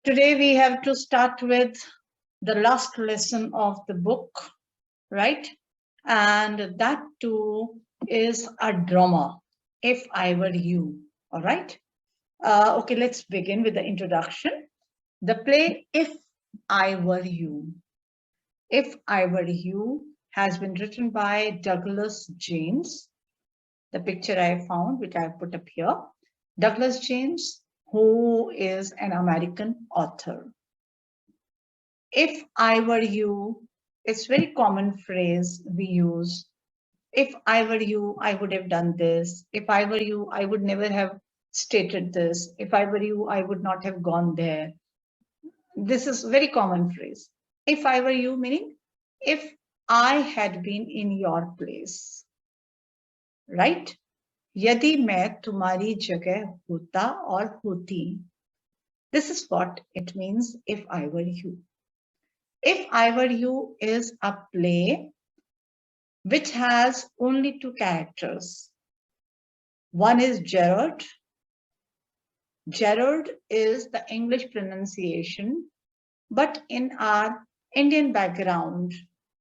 Today we have to start with the last lesson of the book, right? And that too is a drama, If I Were You, all right? Okay, let's begin with the introduction. The play If I Were You. If I Were You has been written by Douglas James. The picture I found, which I put up here. Douglas James, who is an American author. If I were you, it's very common phrase we use. If I were you, I would have done this. If I were you, I would never have stated this. If I were you, I would not have gone there. This is very common phrase. If I were you, meaning if I had been in your place, right? यदि मैं तुम्हारी जगह होता और होती. This is what it means if I were you. If I Were You is a play which has only two characters. One is Gerard. Gerard is the English pronunciation, but in our Indian background,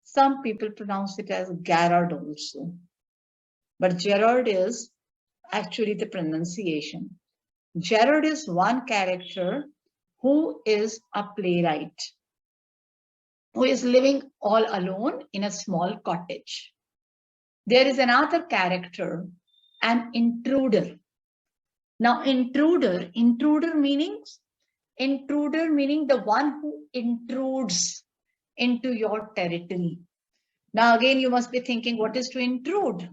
some people pronounce it as Garrard also. But Gerard is actually the pronunciation. Gerard is one character who is a playwright, who is living all alone in a small cottage. There is another character, an intruder. Now, intruder meaning the one who intrudes into your territory. Now, again, you must be thinking, what is to intrude?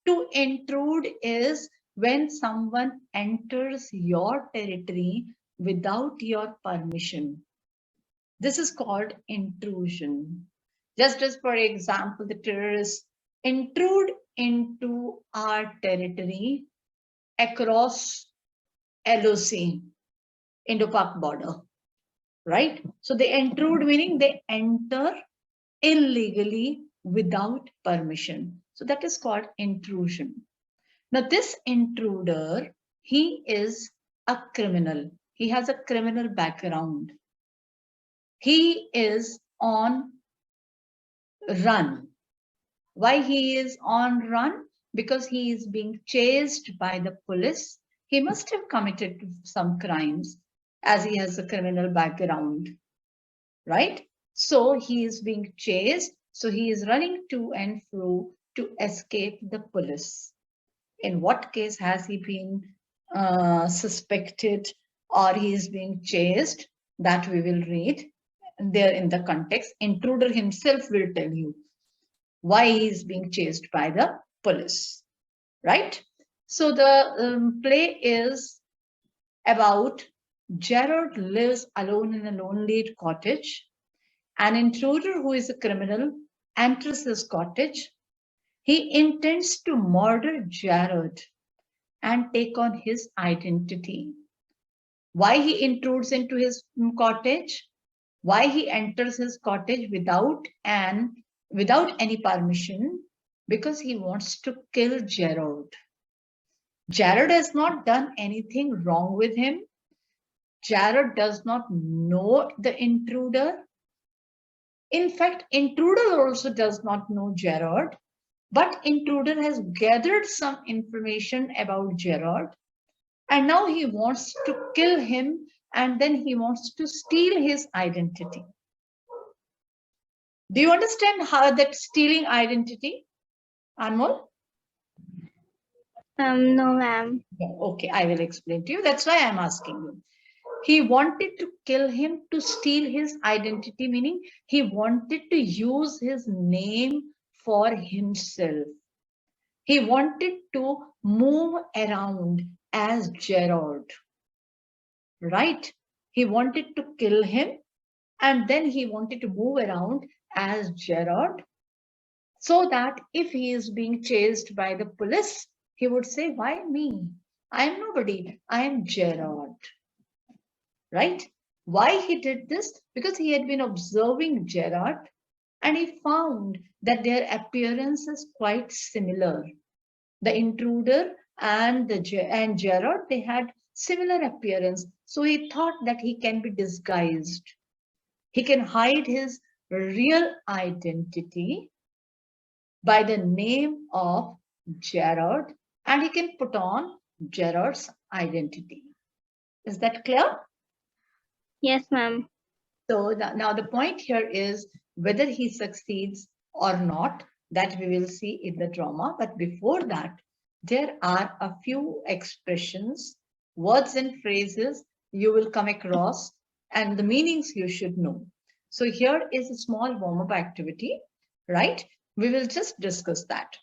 To intrude is when someone enters your territory without your permission. This is called intrusion. Just as, for example, the terrorists intrude into our territory across LOC, Indo-Pak border, right? So they intrude meaning they enter illegally without permission. So that is called intrusion. Now this intruder, he is a criminal. He has a criminal background. He is on run. Why he is on run? Because he is being chased by the police. He must have committed some crimes as he has a criminal background, right? So he is being chased. So he is running to and fro to escape the police. In what case has he been suspected or he is being chased? That we will read there in the context. Intruder himself will tell you why he is being chased by the police, right? So the play is about Gerard lives alone in a lonely cottage. An intruder who is a criminal enters his cottage. He intends to murder Gerard and take on his identity. Why he intrudes into his cottage? Why he enters his cottage without any permission? Because he wants to kill Gerard. Gerard has not done anything wrong with him. Gerard does not know the intruder. In fact, intruder also does not know Gerard, but intruder has gathered some information about Gerard, and now he wants to kill him, and then he wants to steal his identity. Do you understand how that stealing identity, Anmol? No, ma'am. Okay, I will explain to you. That's why I'm asking you. He wanted to kill him to steal his identity, meaning he wanted to use his name for himself. He wanted to move around as Gerard, right? He wanted to kill him and then he wanted to move around as Gerard so that if he is being chased by the police, he would say, why me? I am nobody. I am Gerard. Right? Why he did this? Because he had been observing Gerard and he found that their appearance is quite similar. The intruder and Gerard, they had similar appearance. So he thought that he can be disguised. He can hide his real identity by the name of Gerard, and he can put on Gerard's identity. Is that clear? Yes, ma'am. So now the point here is whether he succeeds or not, that we will see in the drama. But before that, there are a few expressions, words and phrases you will come across, and the meanings you should know. So here is a small warm-up activity, right? We will just discuss that.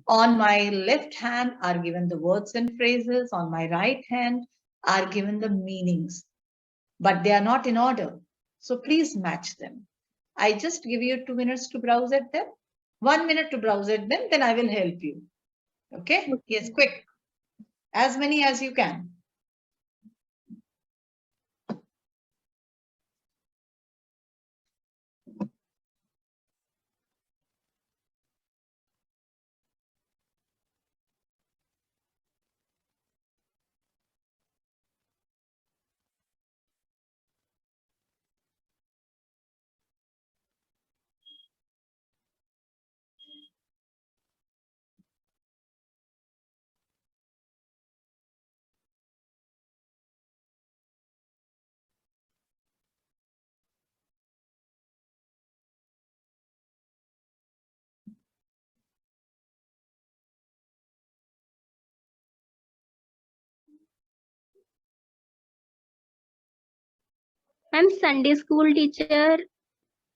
On my left hand are given the words and phrases. On my right hand are given the meanings, but they are not in order. So please match them. I just give you 2 minutes to browse at them. 1 minute to browse at them, then I will help you. Okay? Yes, quick. As many as you can. Ma'am, Sunday school teacher,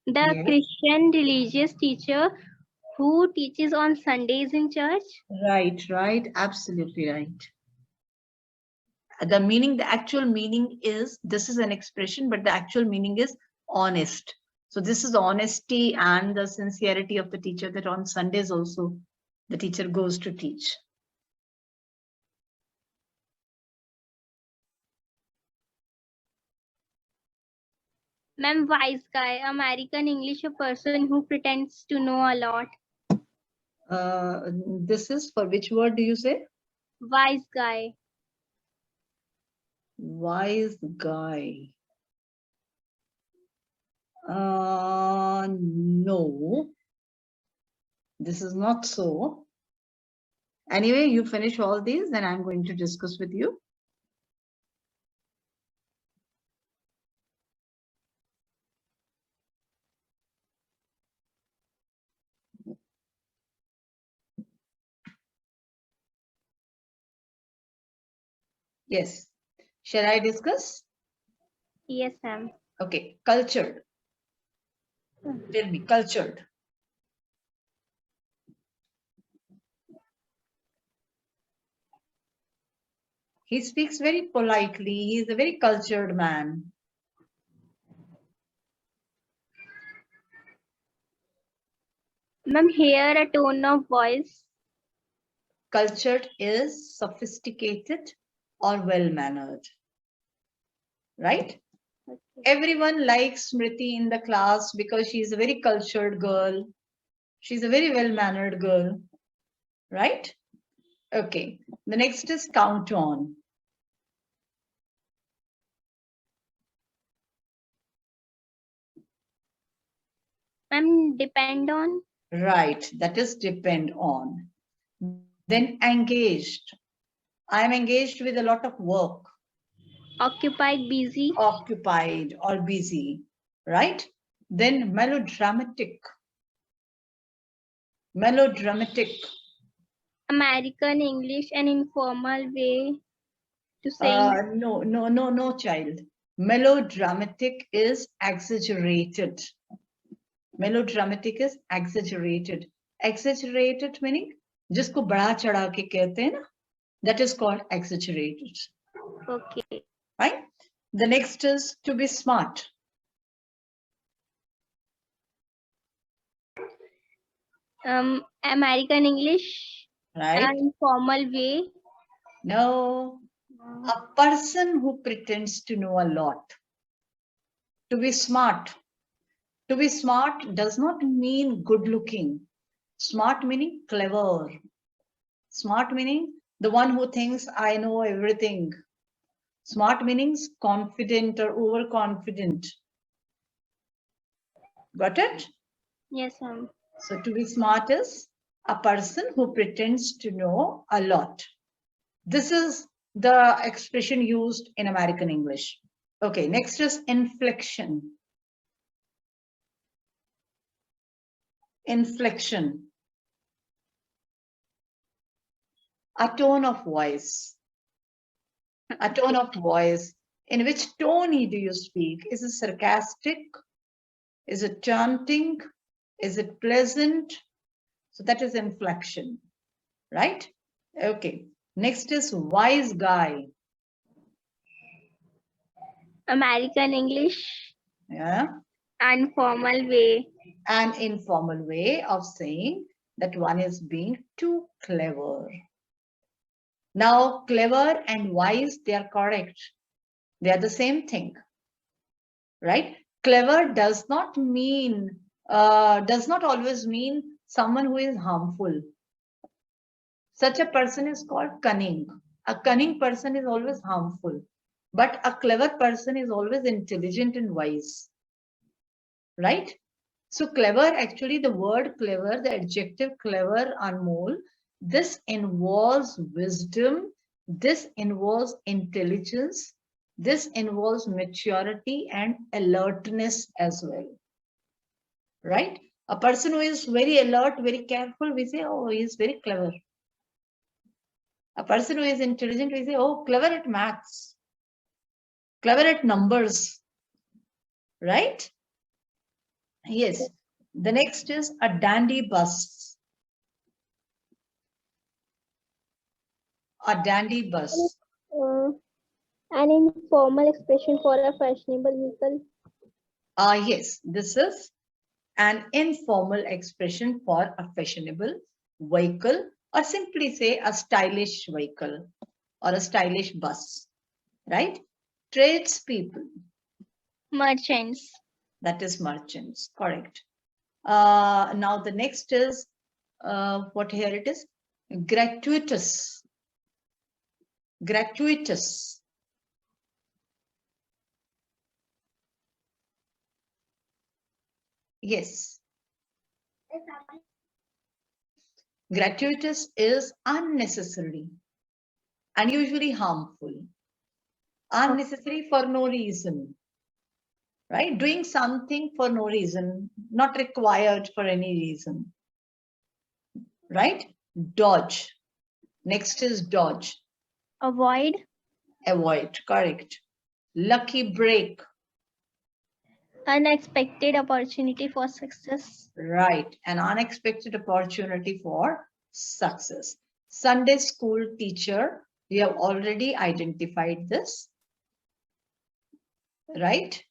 the Yes. Christian religious teacher who teaches on Sundays in church. Right. Absolutely right. The meaning, the actual meaning is, this is an expression, but the actual meaning is honest. So this is honesty and the sincerity of the teacher, that on Sundays also the teacher goes to teach. Ma'am, wise guy, American English, a person who pretends to know a lot. This is for which word do you say? Wise guy. Wise guy. No, this is not so. Anyway, you finish all these, then I'm going to discuss with you. Yes. Shall I discuss? Yes, ma'am. Okay. Cultured. Tell me, cultured. He speaks very politely. He is a very cultured man. Ma'am, hear a tone of voice. Cultured is sophisticated or well-mannered. Right? Okay. Everyone likes Smriti in the class because she's a very cultured girl. She's a very well-mannered girl. Right? Okay. The next is count on. Ma'am, depend on. Right. That is depend on. Then engaged. I am engaged with a lot of work. Occupied, busy. Occupied or busy. Right? Then melodramatic. Melodramatic. American English, an informal way to say. No, child. Melodramatic is exaggerated. Melodramatic is exaggerated. Exaggerated meaning जिसको बड़ा चढ़ा के कहते हैं ना, that is called exaggerated. Okay. Right? The next is to be smart. American English, Right? an informal way. No, a person who pretends to know a lot. To be smart. To be smart does not mean good looking. Smart meaning clever. Smart meaning the one who thinks I know everything. Smart meanings confident or overconfident. Got it? Yes, ma'am. So to be smart is a person who pretends to know a lot. This is the expression used in American English. Okay, next is inflection. Inflection. A tone of voice. A tone of voice. In which tone do you speak? Is it sarcastic? Is it chanting? Is it pleasant? So that is inflection, right? Okay. Next is wise guy. American English, Yeah. informal way. An informal way of saying that one is being too clever. Now, clever and wise, they are correct. They are the same thing, right? Clever does not always mean someone who is harmful. Such a person is called cunning. A cunning person is always harmful, but a clever person is always intelligent and wise, right? So clever, actually the word clever, the adjective clever, Anmol, this involves wisdom, this involves intelligence, this involves maturity and alertness as well, right? A person who is very alert, very careful, we say, oh, he is very clever. A person who is intelligent, we say, oh, clever at maths, clever at numbers, right? Yes. The next is a dandy bus. A dandy bus. An informal expression for a fashionable vehicle. Yes, this is an informal expression for a fashionable vehicle, or simply say a stylish vehicle or a stylish bus, right? Tradespeople. Merchants. That is merchants, correct. Now the next is, what here it is? Gratuitous. Gratuitous. Yes. Gratuitous is unnecessary, unusually harmful, unnecessary for no reason, right? Doing something for no reason, not required for any reason, right? Dodge. Next is dodge. Avoid. Avoid, correct. Lucky break. Unexpected opportunity for success. Right, an unexpected opportunity for success. Sunday school teacher, we have already identified this, right?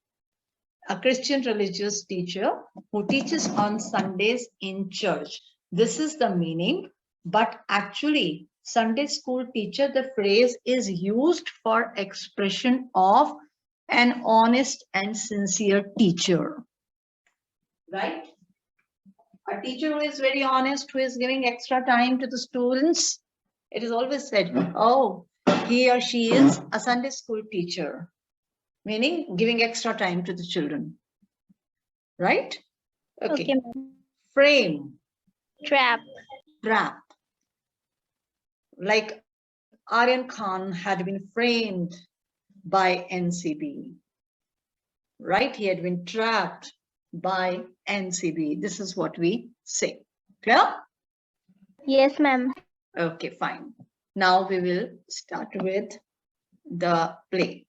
A Christian religious teacher who teaches on Sundays in church. This is the meaning, but actually Sunday school teacher, the phrase is used for expression of an honest and sincere teacher, right? A teacher who is very honest, who is giving extra time to the students. It is always said, oh, he or she is a Sunday school teacher, meaning giving extra time to the children. Right? Okay. Frame. Trap. Trap. Like Aryan Khan had been framed by NCB. Right? He had been trapped by NCB. This is what we say. Clear? Yes, ma'am. Okay, fine. Now we will start with the play.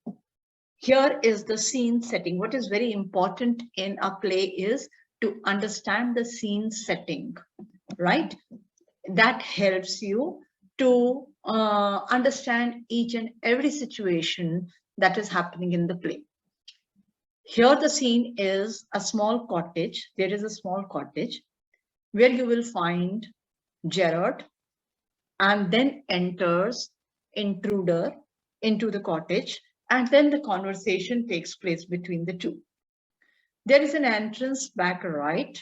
Here is the scene setting. What is very important in a play is to understand the scene setting, right? That helps you to understand each and every situation that is happening in the play. Here the scene is a small cottage. There is a small cottage where you will find Gerard, and then enters intruder into the cottage, and then the conversation takes place between the two. There is an entrance back right,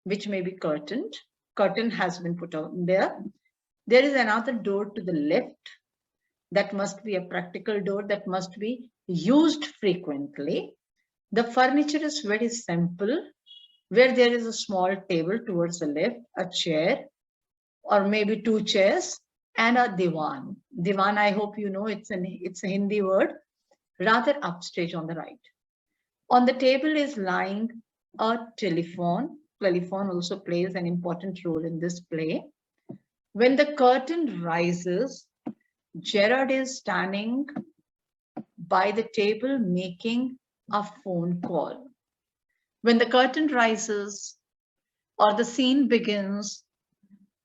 which may be curtained. Curtain has been put on there. There is another door to the left. That must be a practical door that must be used frequently. The furniture is very simple, where there is a small table towards the left, a chair, or maybe two chairs, and a divan. Divan, I hope you know, it's a Hindi word, rather upstage on the right. On the table is lying a telephone. Telephone also plays an important role in this play. When the curtain rises, Gerard is standing by the table making a phone call. When the curtain rises, or the scene begins,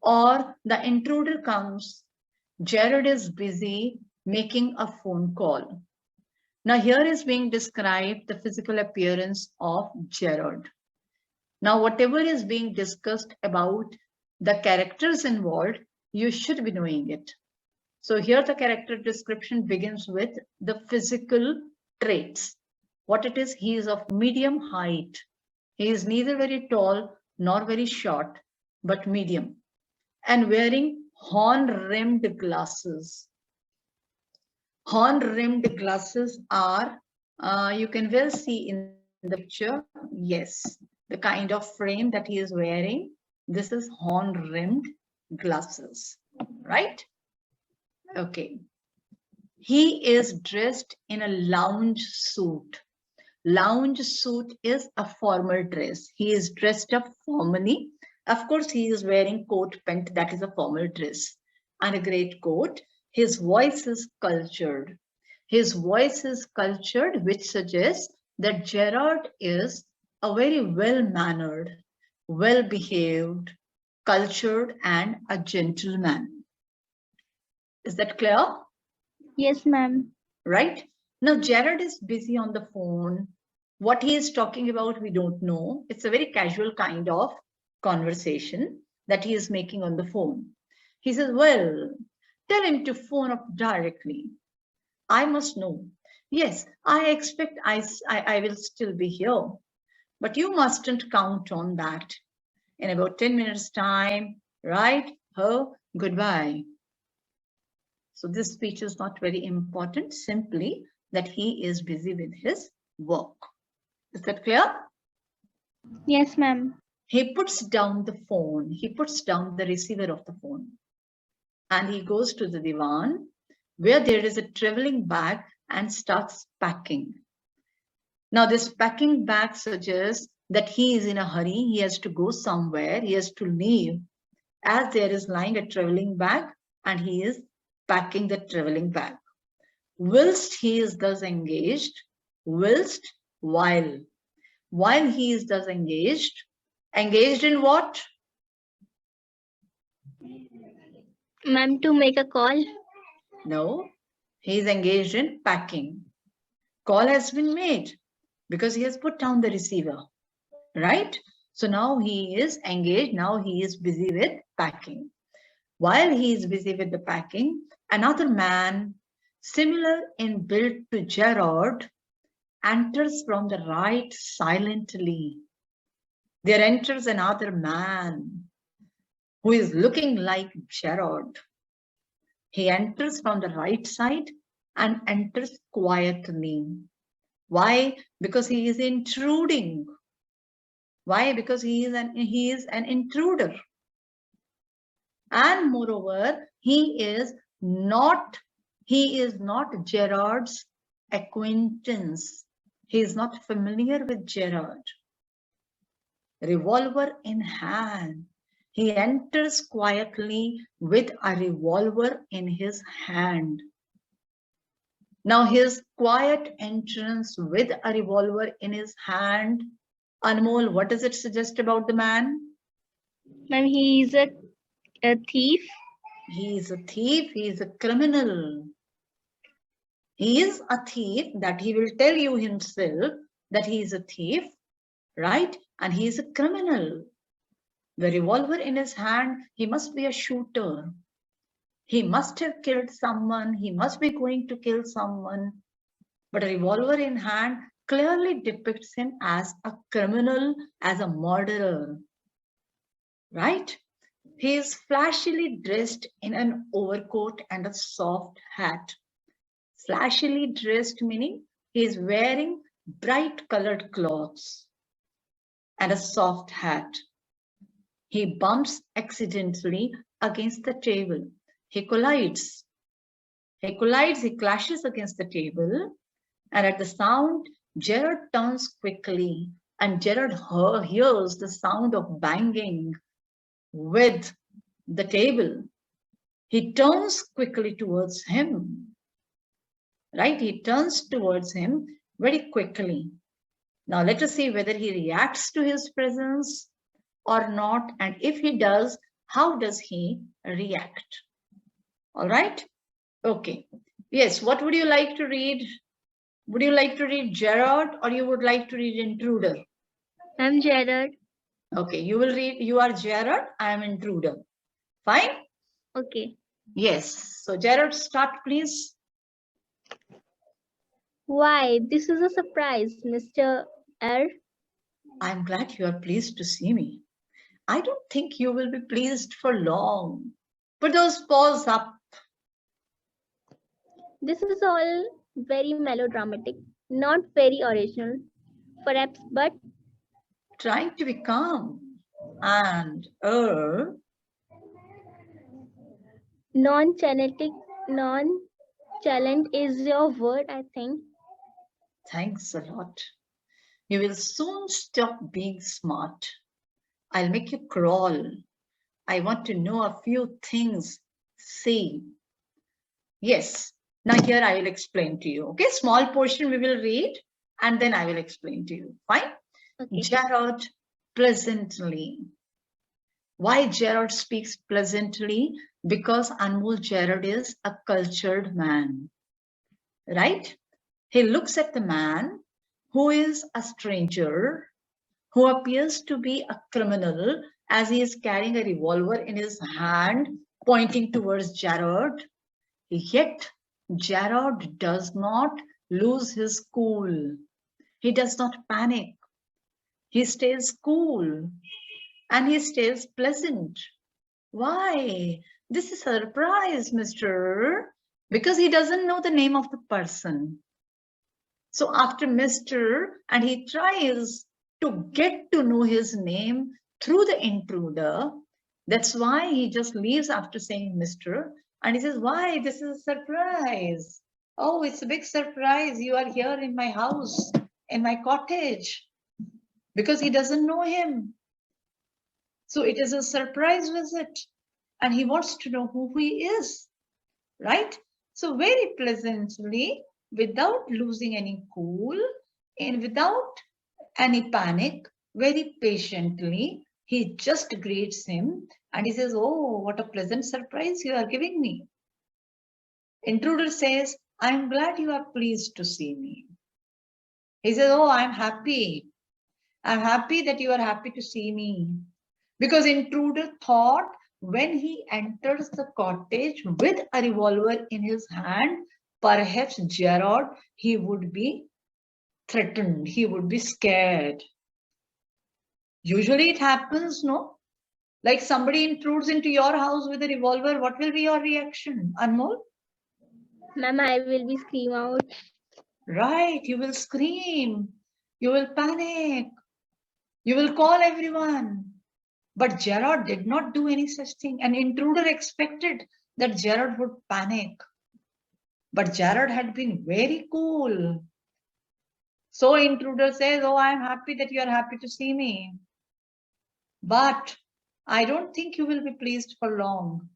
or the intruder comes, Gerard is busy making a phone call. Now, here is being described the physical appearance of Gerard. Now, whatever is being discussed about the characters involved, you should be knowing it. So here the character description begins with the physical traits. What it is, he is of medium height. He is neither very tall nor very short, but medium, and wearing horn-rimmed glasses. Horn-rimmed glasses are, you can well see in the picture, yes, the kind of frame that he is wearing. This is horn-rimmed glasses, right? Okay. He is dressed in a lounge suit. Lounge suit is a formal dress. He is dressed up formally. Of course, he is wearing coat pant, that is a formal dress, and a great coat. His voice is cultured. His voice is cultured, which suggests that Gerard is a very well-mannered, well-behaved, cultured, and a gentleman. Is that clear? Yes, ma'am. Right? Now, Gerard is busy on the phone. What he is talking about, we don't know. It's a very casual kind of conversation that he is making on the phone. He says, well, tell him to phone up directly. I must know. Yes, I expect I will still be here. But you mustn't count on that. In about 10 minutes time, right? Oh, goodbye. So this speech is not very important, simply that he is busy with his work. Is that clear? Yes, ma'am. He puts down the phone. He puts down the receiver of the phone. And he goes to the divan where there is a traveling bag and starts packing. Now this packing bag suggests that he is in a hurry. He has to go somewhere. He has to leave, as there is lying a traveling bag and he is packing the traveling bag. Whilst he is thus engaged, while he is thus engaged in what? Ma'am, to make a call. No, he is engaged in packing. Call has been made because he has put down the receiver, right? So now he is engaged, now he is busy with packing. While he is busy with the packing, another man, similar in build to Gerard, enters from the right silently. There enters another man who is looking like Gerard. He enters from the right side and enters quietly. Why? Because he is intruding. Why? Because he is an intruder. And moreover, he is not Gerard's acquaintance. He is not familiar with Gerard. Revolver in hand. He enters quietly with a revolver in his hand. Now his quiet entrance with a revolver in his hand, Anmol, what does it suggest about the man? Ma'am, he is a thief. He is a thief, he is a criminal. He is a thief, that he will tell you himself that he is a thief, right? And he is a criminal. The revolver in his hand, he must be a shooter. He must have killed someone. He must be going to kill someone. But a revolver in hand clearly depicts him as a criminal, as a murderer, right? He is flashily dressed in an overcoat and a soft hat. Flashily dressed meaning he is wearing bright colored clothes and a soft hat. He bumps accidentally against the table. He collides. He clashes against the table, and at the sound, Gerard turns quickly, and Gerard hears the sound of banging with the table. He turns quickly towards him, right? He turns towards him very quickly. Now, let us see whether he reacts to his presence or not, and if he does, how does he react? All right? Okay. Yes, what would you like to read? Would you like to read Gerard or you would like to read Intruder? I'm Gerard. Okay, you will read, you are Gerard, I am Intruder. Fine? Okay. Yes. So Gerard, start please. Why, this is a surprise, Mr. R. I'm glad you are pleased to see me. I don't think you will be pleased for long. Put those paws up. This is all very melodramatic, not very original, perhaps, but Trying to be calm and non-genetic, non-challenge is your word, I think. thanks a lot. You will soon stop being smart. I'll make you crawl. I want to know a few things. See. Yes. Now here I will explain to you. Okay, small portion we will read and then I will explain to you. Fine? Okay. Gerard pleasantly. Why Gerard speaks pleasantly? Because Anmol Gerard is a cultured man. Right? He looks at the man who is a stranger, who appears to be a criminal as he is carrying a revolver in his hand, pointing towards Gerard. Yet, Gerard does not lose his cool. He does not panic. He stays cool and he stays pleasant. Why? This is a surprise, Mr. Because he doesn't know the name of the person. So after Mr. and he tries to get to know his name through the intruder. That's why he just leaves after saying Mr. And he says, why? This is a surprise. Oh, it's a big surprise. You are here in my house, in my cottage, because he doesn't know him. So it is a surprise visit and he wants to know who he is, right? So very pleasantly, without losing any cool and without any panic, very patiently, he just greets him and he says, oh, what a pleasant surprise you are giving me. Intruder says, I'm glad you are pleased to see me. He says, oh, I'm happy. I'm happy that you are happy to see me. Because intruder thought when he enters the cottage with a revolver in his hand, perhaps Gerard, he would be threatened, he would be scared. Usually it happens, no? Like somebody intrudes into your house with a revolver, what will be your reaction, Anmol? Ma'am, I will be scream out. Right, you will scream, you will panic, you will call everyone. But Gerard did not do any such thing. An intruder expected that Gerard would panic. But Gerard had been very cool. So intruder says, oh, I'm happy that you are happy to see me. But I don't think you will be pleased for long.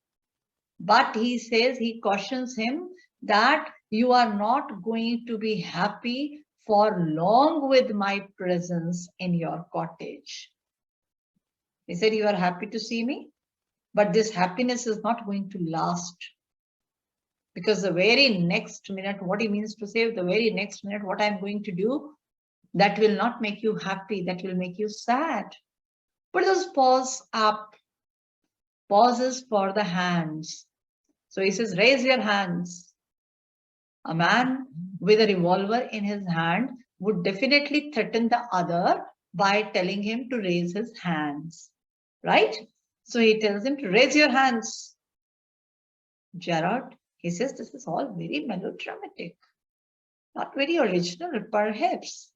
But he says, he cautions him that you are not going to be happy for long with my presence in your cottage. He said, you are happy to see me, but this happiness is not going to last. Because the very next minute, what he means to say, the very next minute, what I'm going to do, that will not make you happy, that will make you sad. Put those paws up, pauses for the hands. So he says, raise your hands. A man with a revolver in his hand would definitely threaten the other by telling him to raise his hands, right? So he tells him to raise your hands. Gerard, he says, this is all very melodramatic, not very original, perhaps.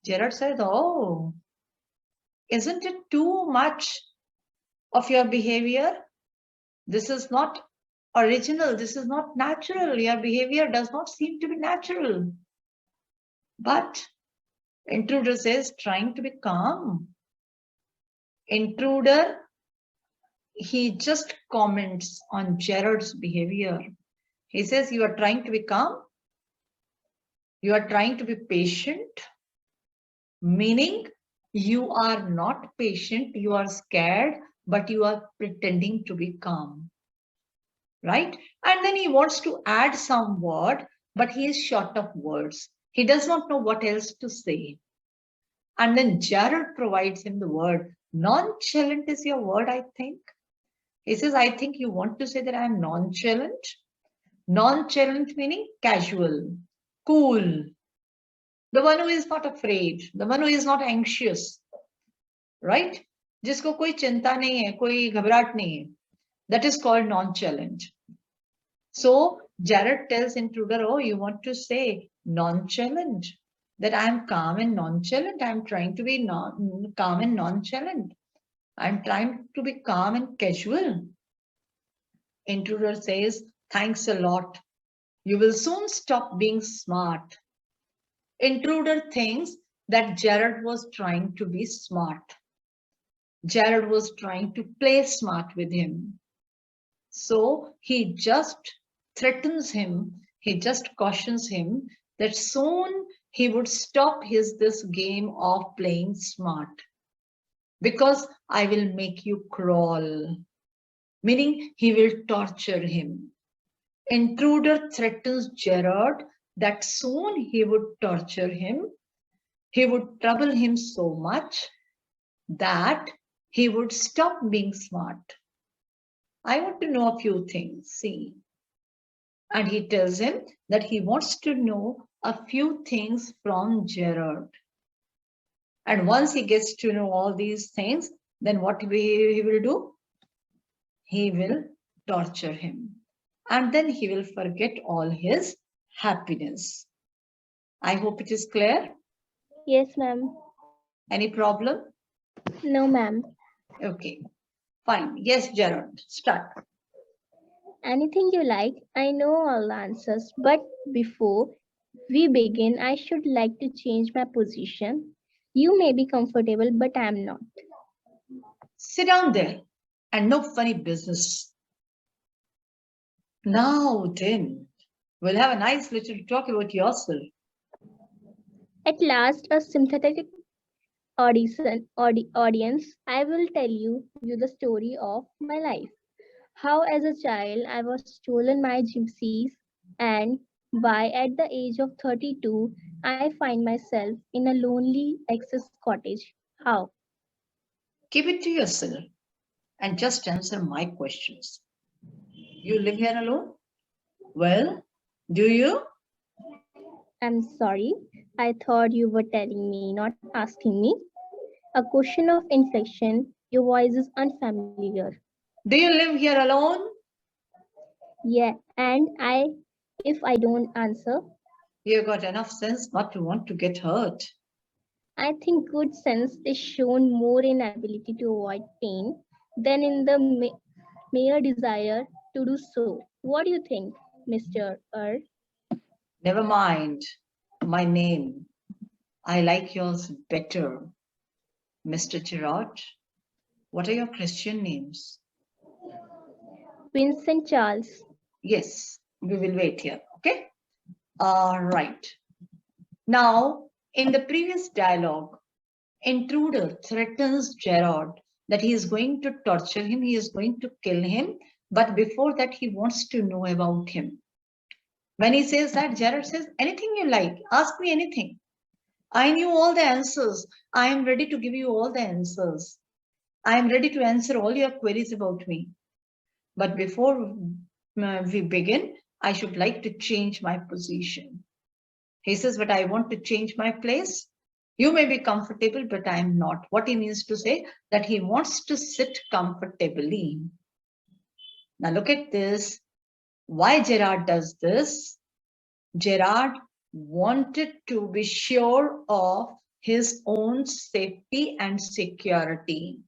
Gerard says, oh, isn't it too much of your behavior? This is not original. This is not natural. Your behavior does not seem to be natural. But intruder says, trying to be calm. Intruder, he just comments on Gerard's behavior. He says, you are trying to be calm. You are trying to be patient, meaning you are not patient, you are scared, but you are pretending to be calm. Right? And then he wants to add some word, but he is short of words. He does not know what else to say. And then Jared provides him the word. Nonchalant is your word, I think. He says, I think you want to say that I am nonchalant. Nonchalant meaning casual, cool. The one who is not afraid, the one who is not anxious. Right? जिसको कोई चिंता नहीं है, कोई घबराहट नहीं है. That is called nonchalant. So Jared tells intruder, oh, you want to say nonchalant, that I am calm and nonchalant. I am trying to be calm and nonchalant. I am trying to be calm and casual. Intruder says, thanks a lot. You will soon stop being smart. Intruder thinks that Jared was trying to be smart. Jared was trying to play smart with him. So he just threatens him, he just cautions him that soon he would stop this game of playing smart, because I will make you crawl, meaning he will torture him. Intruder threatens Gerard that soon he would torture him, he would trouble him so much that he would stop being smart. I want to know a few things, see. And he tells him that he wants to know a few things from Gerard. And once he gets to know all these things, then what he will do? He will torture him. And then he will forget all his happiness. I hope it is clear. Yes, ma'am. Any problem? No, ma'am. Okay, fine. Yes, Gerard, start. Anything you like. I know all the answers, but before we begin, I should like to change my position. You may be comfortable, but I am not. Sit down there and no funny business. Now then, we'll have a nice little talk about yourself. At last, a sympathetic audience, I will tell you the story of my life. How, as a child, I was stolen by gypsies, and by at the age of 32, I find myself in a lonely access cottage. How? Keep it to yourself and just answer my questions. You live here alone? Well, do you? I'm sorry. I thought you were telling me, not asking me. A question of inflection. Your voice is unfamiliar. Do you live here alone? Yeah, and if I don't answer, You got enough sense not to want to get hurt. I think good sense is shown more in ability to avoid pain than in the mere desire to do so. What do you think, Mr. Never mind my name. I like yours better. Mr. Gerard, what are your Christian names? Vincent Charles? Yes, we will wait here, okay? All right. Now, in the previous dialogue, intruder threatens Gerard that he is going to torture him, he is going to kill him, but before that, he wants to know about him. When he says that, Gerard says, anything you like, ask me anything. I knew all the answers. I am ready to give you all the answers. I am ready to answer all your queries about me. But before we begin, I should like to change my position. He says, but I want to change my place. You may be comfortable, but I am not. What he means to say that he wants to sit comfortably. Now look at this. Why Gerard does this? Gerard wanted to be sure of his own safety and security.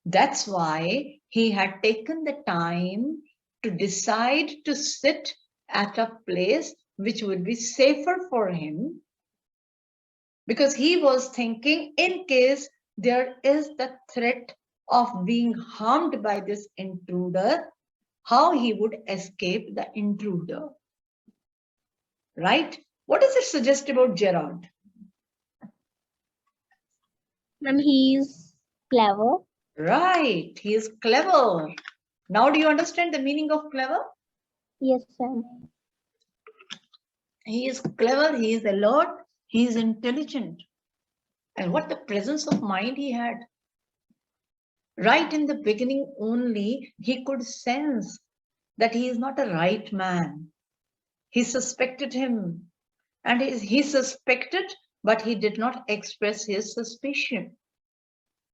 That's why he had taken the time to decide to sit at a place which would be safer for him, because he was thinking in case there is the threat of being harmed by this intruder, how he would escape the intruder. Right? What does it suggest about Gerard? Ma'am, he's clever. Right, he is clever. Now, do you understand the meaning of clever? Yes, ma'am. He is clever, he is alert, he is intelligent. And what the presence of mind he had. Right in the beginning only, he could sense that he is not a right man. He suspected him, and he suspected, but he did not express his suspicion.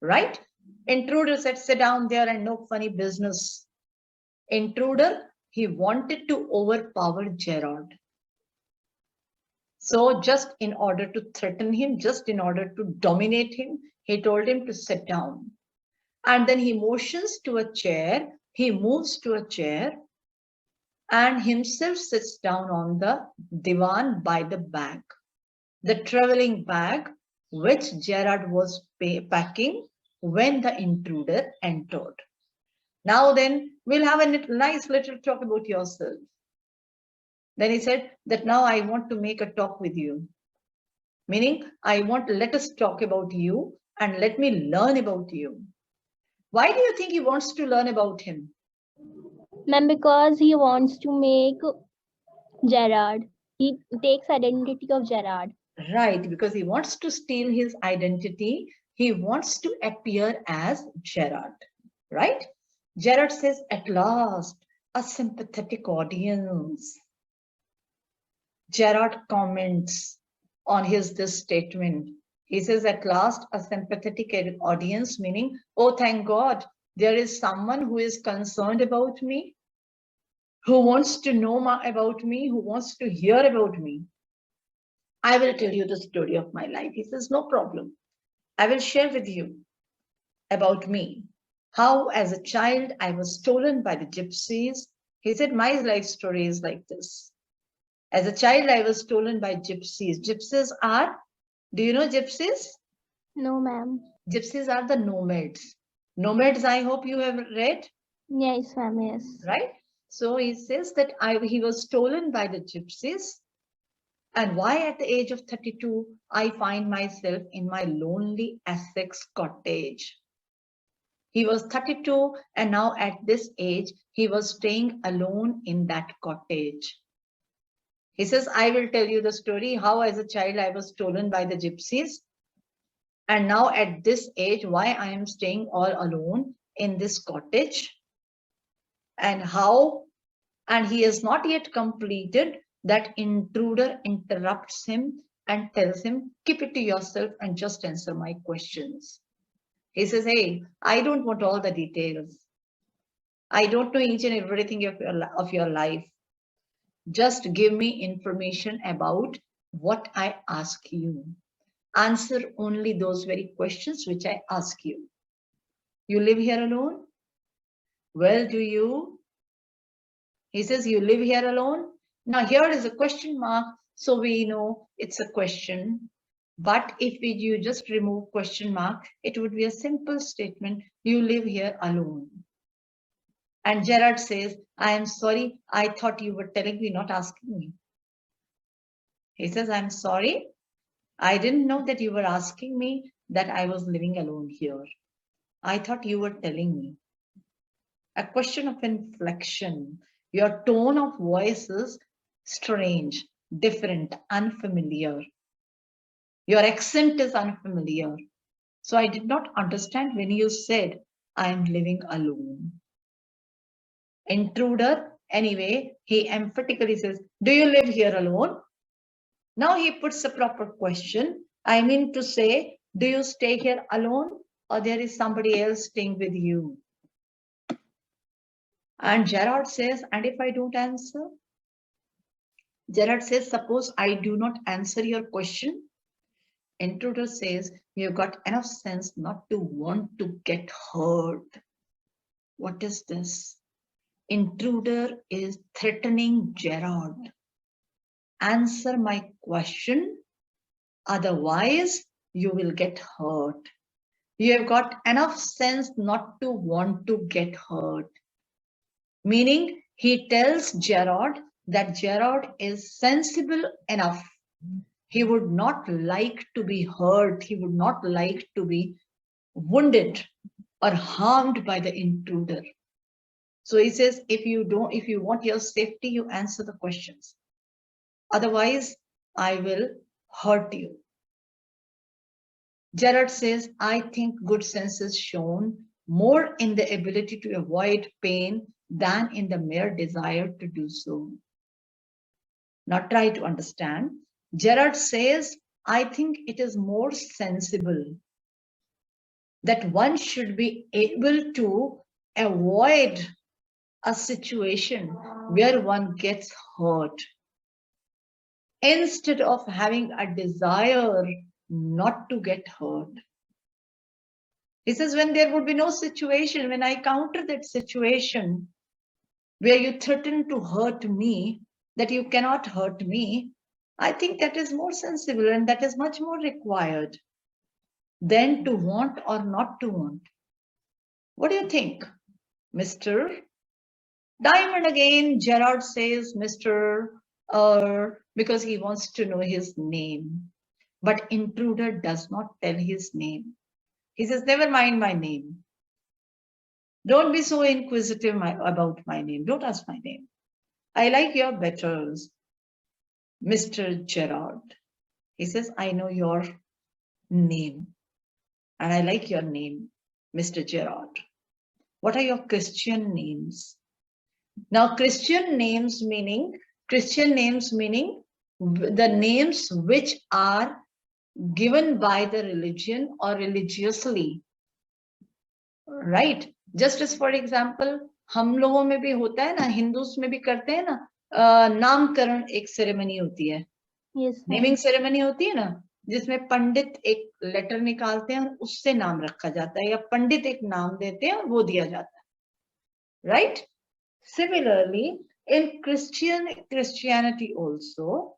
Right? Intruder said, sit down there and no funny business. Intruder, he wanted to overpower Gerard. So just in order to threaten him, just in order to dominate him, he told him to sit down. And then he motions to a chair, he moves to a chair, and himself sits down on the divan by the bag, the traveling bag which Gerard was packing when the intruder entered. Now then, we'll have a nice little talk about yourself. Then he said that now I want to make a talk with you. Meaning, let us talk about you and let me learn about you. Why do you think he wants to learn about him? Ma'am, because he wants to make Gerard. He takes identity of Gerard. Right, because he wants to steal his identity. He wants to appear as Gerard. Right? Gerard says, at last, a sympathetic audience. Gerard comments on this statement. He says, at last, a sympathetic audience, meaning, oh, thank God, there is someone who is concerned about me, who wants to know about me, who wants to hear about me. I will tell you the story of my life. He says, no problem. I will share with you about me. How, as a child, I was stolen by the gypsies. He said, my life story is like this. As a child, I was stolen by gypsies. Gypsies are, do you know gypsies? No, ma'am. Gypsies are the nomads. Nomads, I hope you have read. Yes, ma'am, yes. Right? So he says that he was stolen by the gypsies. And why at the age of 32, I find myself in my lonely Essex cottage. He was 32, and now at this age, he was staying alone in that cottage. He says, I will tell you the story how as a child I was stolen by the gypsies. And now at this age, why I am staying all alone in this cottage. And how, and he has not yet completed, that intruder interrupts him and tells him, keep it to yourself and just answer my questions. He says, hey, I don't want all the details. I don't know each and everything of your life. Just give me information about what I ask you. Answer only those very questions which I ask you. You live here alone? Well, do you? He says, you live here alone? Now here is a question mark, so we know it's a question. But if you just remove question mark, it would be a simple statement, you live here alone. And Gerard says, I am sorry, I thought you were telling me, not asking me. He says, I'm sorry, I didn't know that you were asking me that I was living alone here. I thought you were telling me. A question of inflection. Your tone of voice is strange, different, unfamiliar. Your accent is unfamiliar. So I did not understand when you said, I am living alone. Intruder, anyway, he emphatically says, do you live here alone? Now he puts a proper question I mean to say, do you stay here alone or there is somebody else staying with you? And Gerard says, and if I don't answer? Gerard says, suppose I do not answer your question. Intruder says, you've got enough sense not to want to get hurt. What is this? Intruder is threatening Gerard. Answer my question, otherwise you will get hurt. You have got enough sense not to want to get hurt. Meaning, he tells Gerard that Gerard is sensible enough. He would not like to be hurt. He would not like to be wounded or harmed by the intruder. So he says, if you want your safety, you answer the questions. Otherwise, I will hurt you. Gerard says, I think good sense is shown more in the ability to avoid pain than in the mere desire to do so. Now try to understand. Gerard says, I think it is more sensible that one should be able to avoid a situation where one gets hurt instead of having a desire not to get hurt. He says, when there would be no situation, when I counter that situation where you threaten to hurt me, that you cannot hurt me, I think that is more sensible and that is much more required than to want or not to want. What do you think, Mr. Time and again, Gerard says Mr. Because he wants to know his name. But intruder does not tell his name. He says, never mind my name. Don't be so inquisitive about my name. Don't ask my name. I like your betters, Mr. Gerard. He says, I know your name. And I like your name, Mr. Gerard. What are your Christian names? Now, Christian names meaning the names which are given by the religion or religiously, right? Just as for example, हम लोगों में भी होता है ना, Hindus में भी करते हैं ना, नामकरण एक सेरेमनी होती है, नेमिंग सेरेमनी होती है ना, जिसमें पंडित एक लेटर निकालते हैं और उससे नाम रखा जाता है, या पंडित एक नाम देते हैं और वो दिया जाता है, right? Similarly, in Christianity also,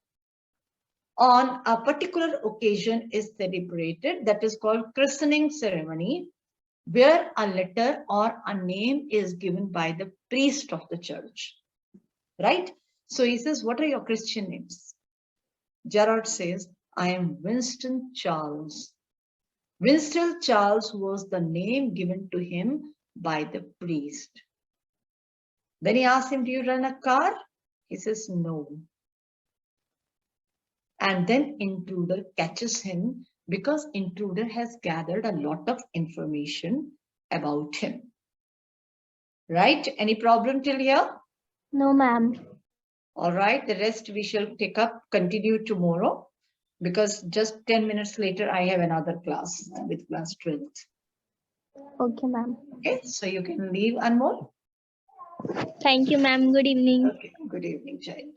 on a particular occasion is celebrated that is called christening ceremony, where a letter or a name is given by the priest of the church, right? So he says, what are your Christian names? Gerard says, I am Winston Charles. Winston Charles was the name given to him by the priest. Then he asks him, do you run a car? He says, no. And then intruder catches him because intruder has gathered a lot of information about him. Right? Any problem till here? No, ma'am. All right. The rest we shall continue tomorrow, because just 10 minutes later, I have another class with class 12th. Okay, ma'am. Okay. So you can leave, Anmol. Thank you, ma'am. Good evening. Okay. Good evening, child.